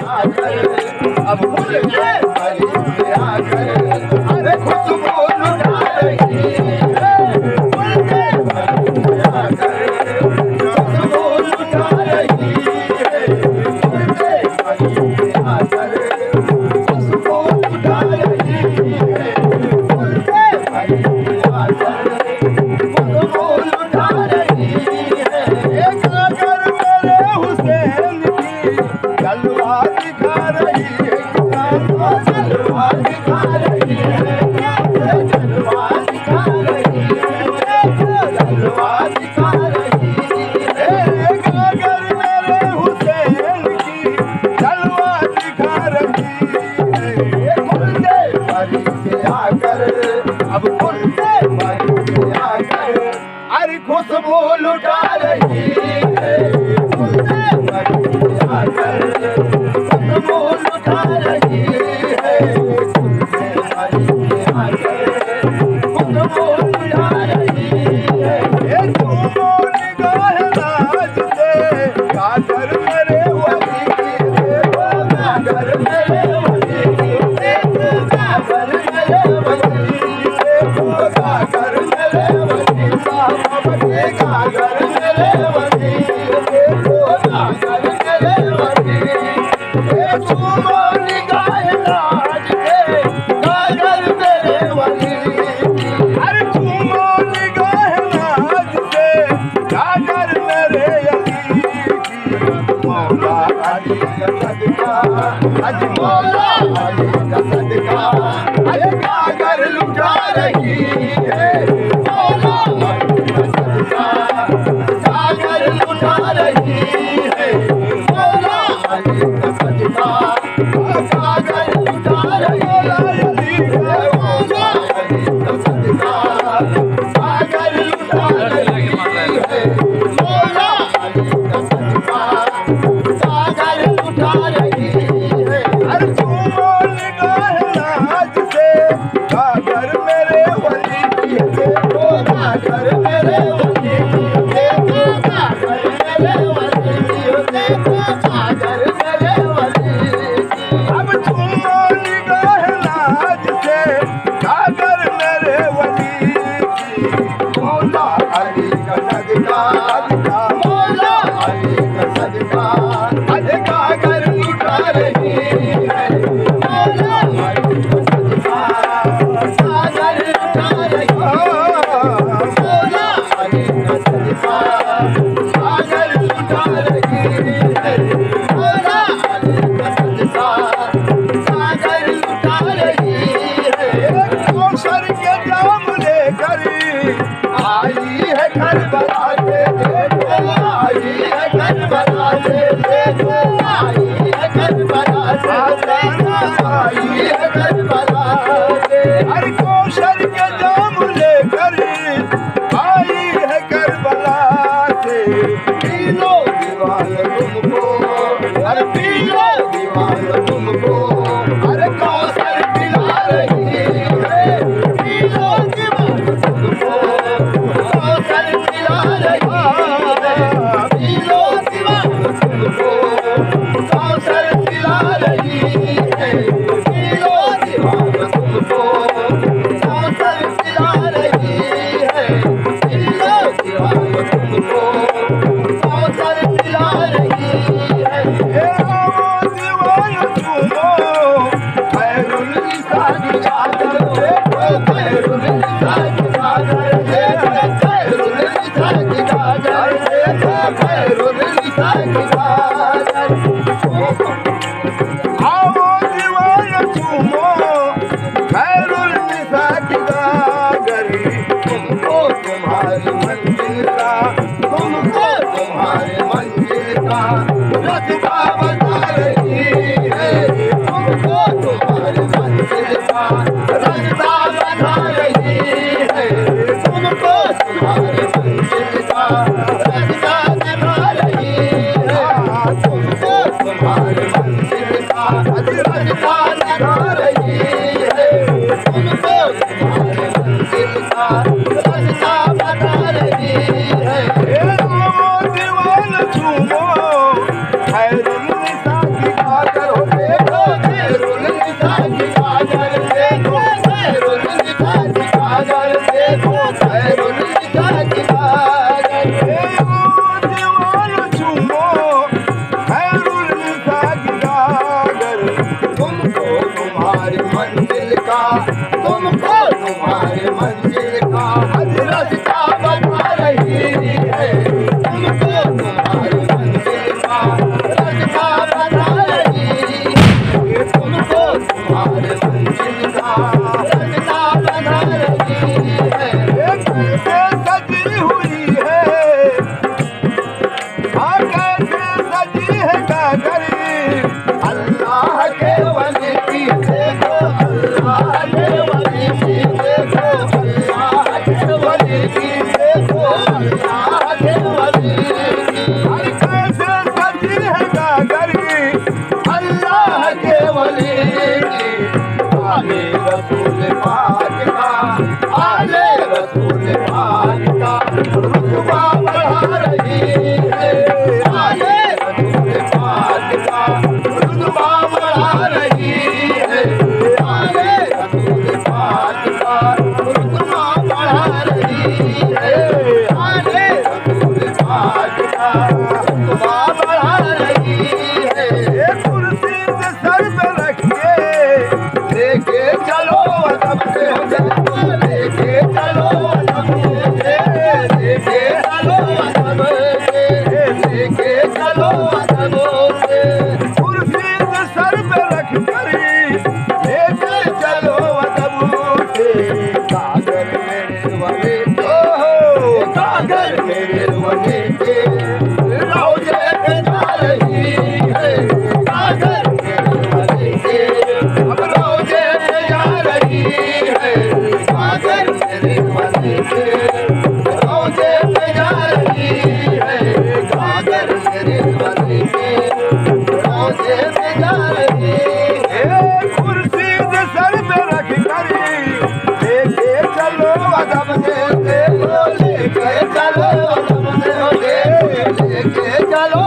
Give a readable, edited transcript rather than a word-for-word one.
अब फूल के बारी में आकर अरे खुशबू लुटा रही है, फूल के बारी में आकर खुशबू लुटा रही है, फूल के बारी में आकर खुशबू लुटा रही है, फूल के बारी में आकर खुशबू लुटा रही है। एक नजर मेरे हुसैन की जलवा दिखा रही है, जलवा दिखा रही है, जलवा दिखा रही है, जलवा दिखा रही है। एक नजर मेरे हुसैन की जलवा दिखा रही है, खुलते बारी से आकर अब खुलते बारी से आकर अरे खुशबू लुटा रही है, खुलते बारी से आकर खुशबू लुटा रही है, खुलते बारी से आकर खुशबू लुटा रही है। ये तुमो निगाह नाज से काकर मेरे वली देखो, काकर मेरे वली देखो, काकर मेरे वली देखो, काकर मेरे वली साहब के काकर मेरे वली देखो, काकर मेरे वली। ये तुमो निगाह नाज से काकर मेरे वली, अरे तुमो निगाह नाज से काकर मेरे अली की। मौला अली का सदका अज मौला अली का सदका अरे काकर लुटा रही है, मौला अली का सदका काकर लुटा रही है, मौला अली का सदका काकर लुटा रही है, मौला अली का सदका काकर लुटा रही है, मौला अली का सदका काकर लुटा रही है। अरे तुमो निगाह नाज से काकर मेरे वली की देखो, काकर मेरे वली की देखो, काकर मेरे वली की देखो, काकर मेरे वली की। अब तुमो निगाह नाज से काकर मेरे वली की। मौला अली का सदका मौला अली का सदका अरे काकर लुटा रही है, मौला अली का सदका काकर लुटा रही है, मौला अली का सदका काकर लुटा रही है, मौला अली का सदका काकर लुटा रही है। कौशल के जाम लेकर आई है करबला से देखो, आई है करबला से देखो, आई है करबला से देखो, आई है करबला से। अरे कौशल के जाम लेकर आई है करबला से, पी लो दीवान तुमको, अरे पी लो दीवान तुमको, अरे कौशल पिला रही है, पी लो दीवान तुमको, कौशल पिला रही है, पी लो दीवान तुमको, कौशल पिला रही है, पी लो दीवान तुमको, कौशल पिला रही है, पी लो दीवान तुमको, कौशल पिला रही है। हे आओ दीवान तुमो खैरुल निसा की चादर देखो, खैरुल निसा की चादर देखो, खैरुल निसा की चादर देखो, खैरुल निसा की चादर। आओ दीवान तुमो खैरुल निसा की चादर, तुमको तुम्हारी मंजिल का, तुमको तुम्हारे मंजिल का रास्ता बता रही है, तुमको तुम्हारे मंजिल का रास्ता बता रही है, तुमको तुम्हारे मंजिल का रास्ता बता रही है, तुमको तुम्हारे मंजिल का रास्ता बता रही है, तुमको तुम्हारे मंजिल का रास्ता बता रही है। हे दीवान तुमो खैरुल निसा की चादर हो की गागर, तुमको तुम्हारी मंजिल का, तुमको तुम्हारी मंजिल का आज रास्ता बता रही है। तुमको तुम्हारी मंजिल का रास्ता बता रही है। तुमको तुम्हारी मंजिल का रास्ता बता रही है। कैसे सजी हुई है, कैसे सजी है गागरी, अल्लाह के वली की देखो, अल्लाह के वली की देखो, अल्लाह के वली की देखो, अल्लाह के वली की। कैसे सजी है गागरी, अल्लाह के वली की। आले रसूल पाक का, आले रसूल पाक का रुतबा बढ़ा रही है। आले रसूल पाक का रुतबा बढ़ा रही है। आले रसूल पाक का रुतबा बढ़ा रही है। आले रसूल पाक का रुतबा बढ़ा रही है। कुर्सी से सर पे रखिए, लेके चलो अदब से, लेके चलो अदब से, लेके चलो अदब से, लेके चलो अदब से। कुर्सी से सर पे रख करी, लेके चलो अदब से। गागर मेरे वली के, गागर मेरे वली के रोजे पे जा रही है। गागर मेरे वली के अब रोजे पे जा रही है। गागर मेरे वली के रोजे पे जा रही है। गागर मेरे वली के रोजे पे जा रही है। कुर्सी से सर पे रख करी, लेके चलो अदब से, लेके चलो अदब से, लेके चलो